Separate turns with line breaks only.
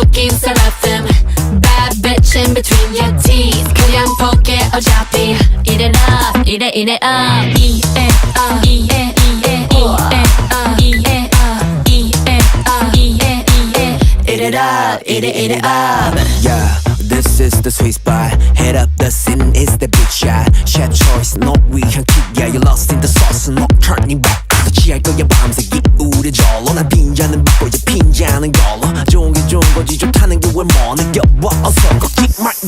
속인 seraphim Bad bitch in between your teeth 그냥 볼게 어차피 이래 이래 up 이에 이에 Eat it up, eat it up.
Yeah, this is the sweet spot. Head up, the scene is the big shot. Chef choice, no we can keep. Yeah, you lost in the sauce, no turning back. 취할 거야 밤새 기울여 절로 난 빈자는 받고 이제 빈자는 걸로 좋은 게 좋은 거지 좋다는 게 왜 뭐 느껴 어서 걷지 말고